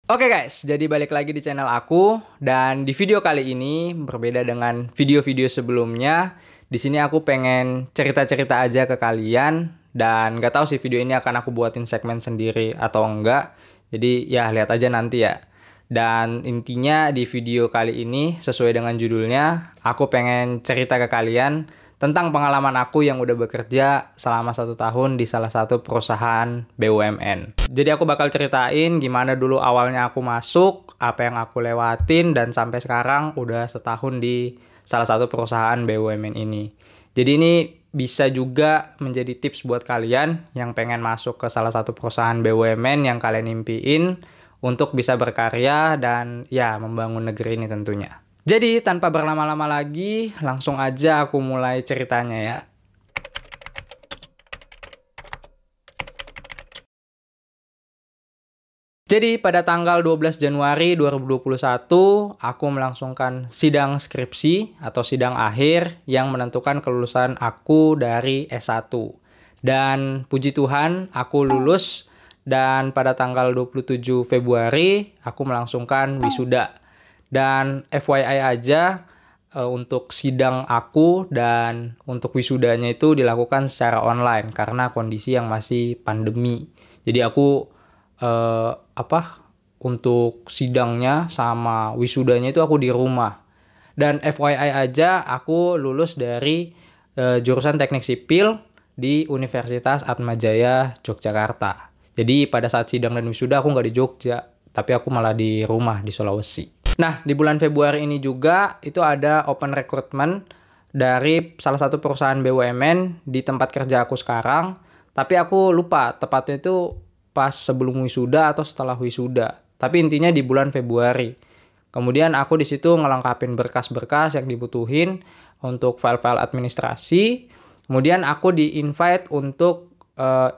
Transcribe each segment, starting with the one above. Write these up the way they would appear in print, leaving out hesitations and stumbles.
Oke guys, jadi balik lagi di channel aku dan di video kali ini berbeda dengan video-video sebelumnya. Di sini aku pengen cerita-cerita aja ke kalian dan gak tahu sih video ini akan aku buatin segmen sendiri atau enggak. Jadi ya lihat aja nanti ya. Dan intinya di video kali ini sesuai dengan judulnya, aku pengen cerita ke kalian tentang pengalaman aku yang udah bekerja selama 1 tahun di salah satu perusahaan BUMN. Jadi aku bakal ceritain gimana dulu awalnya aku masuk, apa yang aku lewatin, dan sampai sekarang udah setahun di salah satu perusahaan BUMN ini. Jadi ini bisa juga menjadi tips buat kalian yang pengen masuk ke salah satu perusahaan BUMN yang kalian impiin untuk bisa berkarya dan ya membangun negeri ini tentunya. Jadi tanpa berlama-lama lagi, langsung aja aku mulai ceritanya ya. Jadi pada tanggal 12 Januari 2021, aku melangsungkan sidang skripsi atau sidang akhir yang menentukan kelulusan aku dari S1. Dan puji Tuhan, aku lulus dan pada tanggal 27 Februari, aku melangsungkan wisuda. Dan FYI aja, untuk sidang aku dan untuk wisudanya itu dilakukan secara online karena kondisi yang masih pandemi. Jadi aku untuk sidangnya sama wisudanya itu aku di rumah. Dan FYI aja, aku lulus dari jurusan Teknik Sipil di Universitas Atmajaya Yogyakarta. Jadi pada saat sidang dan wisuda aku nggak di Jogja, tapi aku malah di rumah di Sulawesi. Nah, di bulan Februari ini juga itu ada open recruitment dari salah satu perusahaan BUMN di tempat kerja aku sekarang. Tapi aku lupa tepatnya itu pas sebelum wisuda atau setelah wisuda. Tapi intinya di bulan Februari. Kemudian aku di situ ngelengkapin berkas-berkas yang dibutuhin untuk file-file administrasi. Kemudian aku di-invite untuk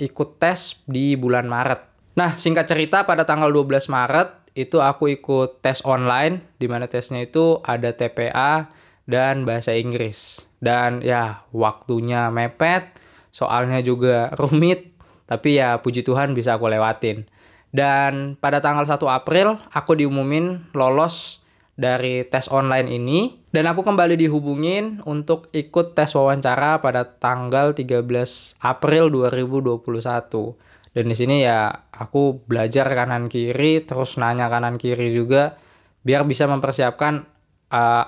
ikut tes di bulan Maret. Nah, singkat cerita pada tanggal 12 Maret itu aku ikut tes online, di mana tesnya itu ada TPA dan bahasa Inggris. Dan ya waktunya mepet, soalnya juga rumit, tapi ya puji Tuhan bisa aku lewatin. Dan pada tanggal 1 April aku diumumin lolos dari tes online ini. Dan aku kembali dihubungin untuk ikut tes wawancara pada tanggal 13 April 2021. Dan di sini ya aku belajar kanan kiri, terus nanya kanan kiri juga biar bisa mempersiapkan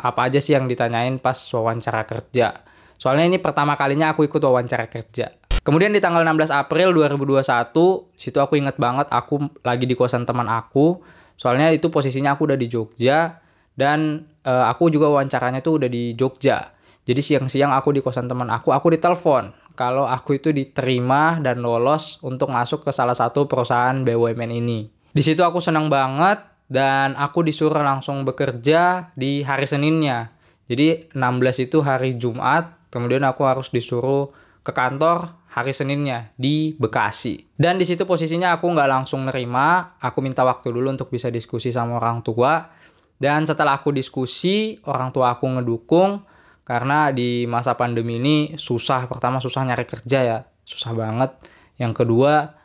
apa aja sih yang ditanyain pas wawancara kerja. Soalnya ini pertama kalinya aku ikut wawancara kerja. Kemudian di tanggal 16 April 2021, situ aku inget banget aku lagi di kosan teman aku. Soalnya itu posisinya aku udah di Jogja dan aku juga wawancaranya tuh udah di Jogja. Jadi siang-siang aku di kosan teman aku ditelepon kalau aku itu diterima dan lolos untuk masuk ke salah satu perusahaan BUMN ini. Di situ aku senang banget dan aku disuruh langsung bekerja di hari Seninnya. Jadi 16 itu hari Jumat, kemudian aku harus disuruh ke kantor hari Seninnya di Bekasi. Dan di situ posisinya aku nggak langsung nerima, aku minta waktu dulu untuk bisa diskusi sama orang tua. Dan setelah aku diskusi, orang tua aku ngedukung. Karena di masa pandemi ini susah, pertama susah nyari kerja ya, susah banget. Yang kedua,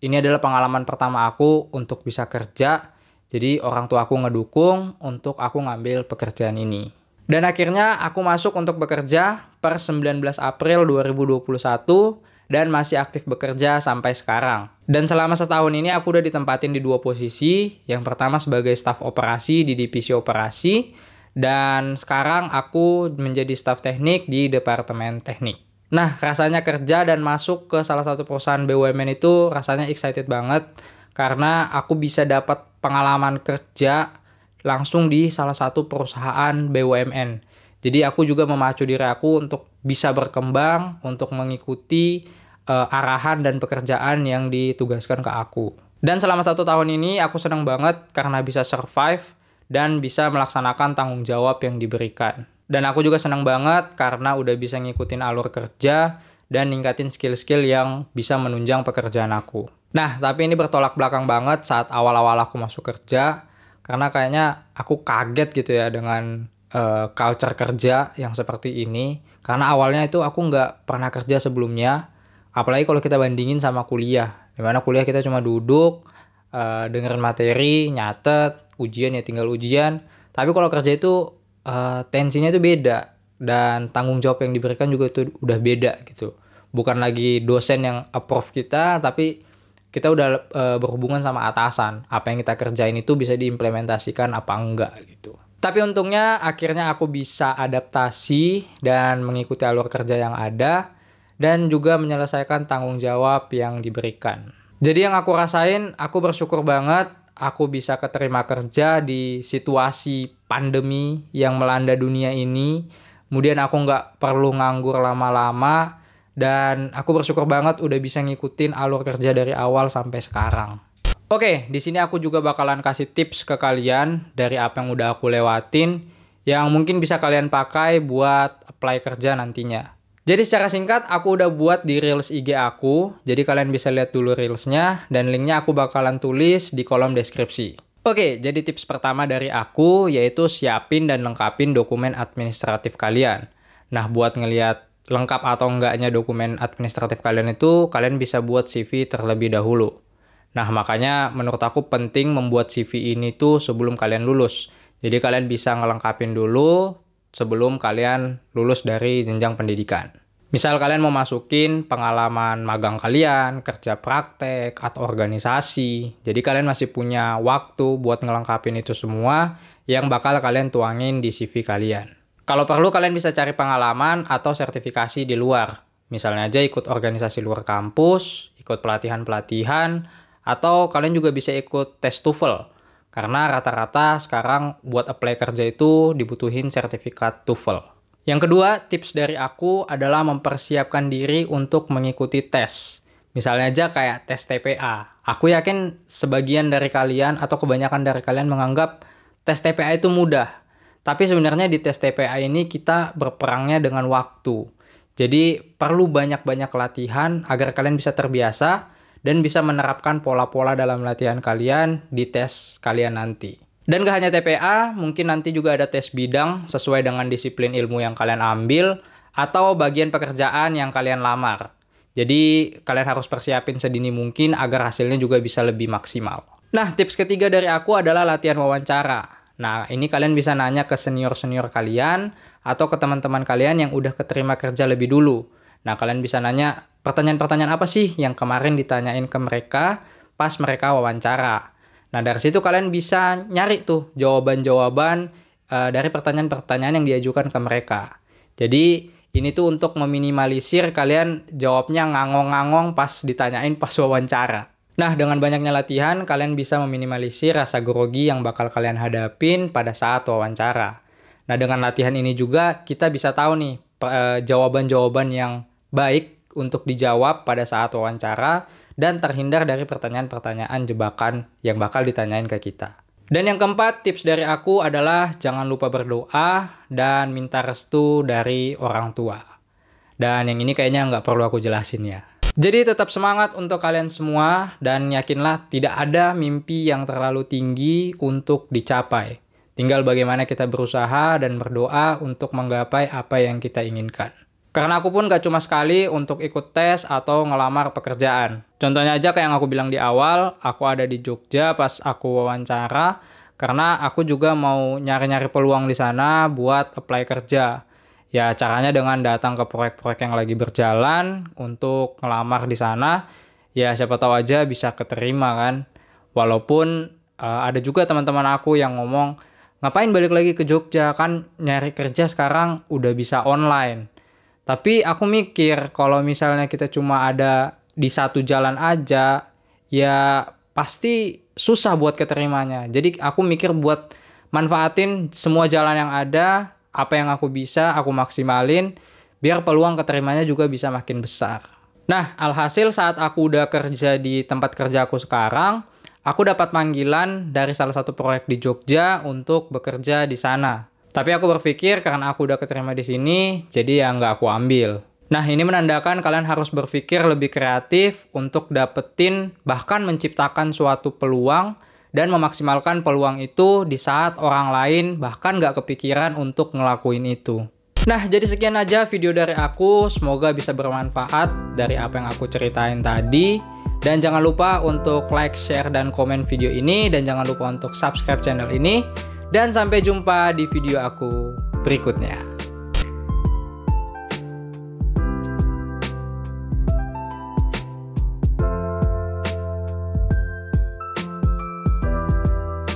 ini adalah pengalaman pertama aku untuk bisa kerja. Jadi orang tua aku ngedukung untuk aku ngambil pekerjaan ini. Dan akhirnya aku masuk untuk bekerja per 19 April 2021 dan masih aktif bekerja sampai sekarang. Dan selama setahun ini aku udah ditempatin di 2 posisi. Yang pertama sebagai staf operasi di divisi operasi. Dan sekarang aku menjadi staf teknik di Departemen Teknik. Nah, rasanya kerja dan masuk ke salah satu perusahaan BUMN itu rasanya excited banget. Karena aku bisa dapat pengalaman kerja langsung di salah satu perusahaan BUMN. Jadi aku juga memacu diri aku untuk bisa berkembang, untuk mengikuti arahan dan pekerjaan yang ditugaskan ke aku. Dan selama 1 tahun ini aku senang banget karena bisa survive dan bisa melaksanakan tanggung jawab yang diberikan. Dan aku juga senang banget karena udah bisa ngikutin alur kerja dan ningkatin skill-skill yang bisa menunjang pekerjaan aku. Nah, tapi ini bertolak belakang banget saat awal-awal aku masuk kerja. Karena kayaknya aku kaget gitu ya dengan culture kerja yang seperti ini. Karena awalnya itu aku nggak pernah kerja sebelumnya. Apalagi kalau kita bandingin sama kuliah. Dimana kuliah kita cuma duduk, dengerin materi, nyatet, ujian ya tinggal ujian. Tapi kalau kerja itu tensinya itu beda dan tanggung jawab yang diberikan juga itu udah beda gitu. Bukan lagi dosen yang approve kita, tapi kita udah berhubungan sama atasan. Apa yang kita kerjain itu bisa diimplementasikan apa enggak gitu. Tapi untungnya akhirnya aku bisa adaptasi dan mengikuti alur kerja yang ada dan juga menyelesaikan tanggung jawab yang diberikan. Jadi yang aku rasain, aku bersyukur banget aku bisa keterima kerja di situasi pandemi yang melanda dunia ini. Kemudian aku nggak perlu nganggur lama-lama dan aku bersyukur banget udah bisa ngikutin alur kerja dari awal sampai sekarang. Oke, di sini aku juga bakalan kasih tips ke kalian dari apa yang udah aku lewatin yang mungkin bisa kalian pakai buat apply kerja nantinya. Jadi secara singkat aku udah buat di Reels IG aku, jadi kalian bisa lihat dulu Reelsnya dan linknya aku bakalan tulis di kolom deskripsi. Oke, jadi tips pertama dari aku yaitu siapin dan lengkapin dokumen administratif kalian. Nah, buat ngelihat lengkap atau enggaknya dokumen administratif kalian itu, kalian bisa buat CV terlebih dahulu. Nah, makanya menurut aku penting membuat CV ini tuh sebelum kalian lulus. Jadi kalian bisa ngelengkapin dulu sebelum kalian lulus dari jenjang pendidikan. Misal kalian mau masukin pengalaman magang kalian, kerja praktek, atau organisasi. Jadi kalian masih punya waktu buat ngelengkapin itu semua yang bakal kalian tuangin di CV kalian. Kalau perlu kalian bisa cari pengalaman atau sertifikasi di luar. Misalnya aja ikut organisasi luar kampus, ikut pelatihan-pelatihan, atau kalian juga bisa ikut tes TOEFL. Karena rata-rata sekarang buat apply kerja itu dibutuhin sertifikat TOEFL. Yang kedua, tips dari aku adalah mempersiapkan diri untuk mengikuti tes. Misalnya aja kayak tes TPA. Aku yakin sebagian dari kalian atau kebanyakan dari kalian menganggap tes TPA itu mudah. Tapi sebenarnya di tes TPA ini kita berperangnya dengan waktu. Jadi perlu banyak-banyak latihan agar kalian bisa terbiasa dan bisa menerapkan pola-pola dalam latihan kalian di tes kalian nanti. Dan gak hanya TPA, mungkin nanti juga ada tes bidang sesuai dengan disiplin ilmu yang kalian ambil atau bagian pekerjaan yang kalian lamar. Jadi kalian harus persiapin sedini mungkin agar hasilnya juga bisa lebih maksimal. Nah, tips ketiga dari aku adalah latihan wawancara. Nah, ini kalian bisa nanya ke senior-senior kalian atau ke teman-teman kalian yang udah keterima kerja lebih dulu. Nah, kalian bisa nanya pertanyaan-pertanyaan apa sih yang kemarin ditanyain ke mereka pas mereka wawancara. Nah, dari situ kalian bisa nyari tuh jawaban-jawaban dari pertanyaan-pertanyaan yang diajukan ke mereka. Jadi, ini tuh untuk meminimalisir kalian jawabnya ngangong-ngangong pas ditanyain pas wawancara. Nah, dengan banyaknya latihan, kalian bisa meminimalisir rasa grogi yang bakal kalian hadapin pada saat wawancara. Nah, dengan latihan ini juga kita bisa tahu nih jawaban-jawaban yang baik untuk dijawab pada saat wawancara dan terhindar dari pertanyaan-pertanyaan jebakan yang bakal ditanyain ke kita. Dan yang keempat, tips dari aku adalah jangan lupa berdoa dan minta restu dari orang tua. Dan yang ini kayaknya nggak perlu aku jelasin ya. Jadi tetap semangat untuk kalian semua dan yakinlah tidak ada mimpi yang terlalu tinggi untuk dicapai. Tinggal bagaimana kita berusaha dan berdoa untuk menggapai apa yang kita inginkan. Karena aku pun gak cuma sekali untuk ikut tes atau ngelamar pekerjaan. Contohnya aja kayak yang aku bilang di awal, aku ada di Jogja pas aku wawancara, karena aku juga mau nyari-nyari peluang di sana buat apply kerja. Ya caranya dengan datang ke proyek-proyek yang lagi berjalan untuk ngelamar di sana, ya siapa tahu aja bisa keterima kan. Walaupun ada juga teman-teman aku yang ngomong, ngapain balik lagi ke Jogja, kan nyari kerja sekarang udah bisa online. Tapi aku mikir kalau misalnya kita cuma ada di satu jalan aja, ya pasti susah buat keterimanya. Jadi aku mikir buat manfaatin semua jalan yang ada, apa yang aku bisa, aku maksimalin, biar peluang keterimanya juga bisa makin besar. Nah, alhasil saat aku udah kerja di tempat kerja aku sekarang, aku dapat panggilan dari salah satu proyek di Jogja untuk bekerja di sana. Tapi aku berpikir karena aku udah keterima di sini, jadi ya nggak aku ambil. Nah, ini menandakan kalian harus berpikir lebih kreatif untuk dapetin bahkan menciptakan suatu peluang dan memaksimalkan peluang itu di saat orang lain bahkan nggak kepikiran untuk ngelakuin itu. Nah, jadi sekian aja video dari aku. Semoga bisa bermanfaat dari apa yang aku ceritain tadi. Dan jangan lupa untuk like, share, dan komen video ini. Dan jangan lupa untuk subscribe channel ini. Dan sampai jumpa di video aku berikutnya.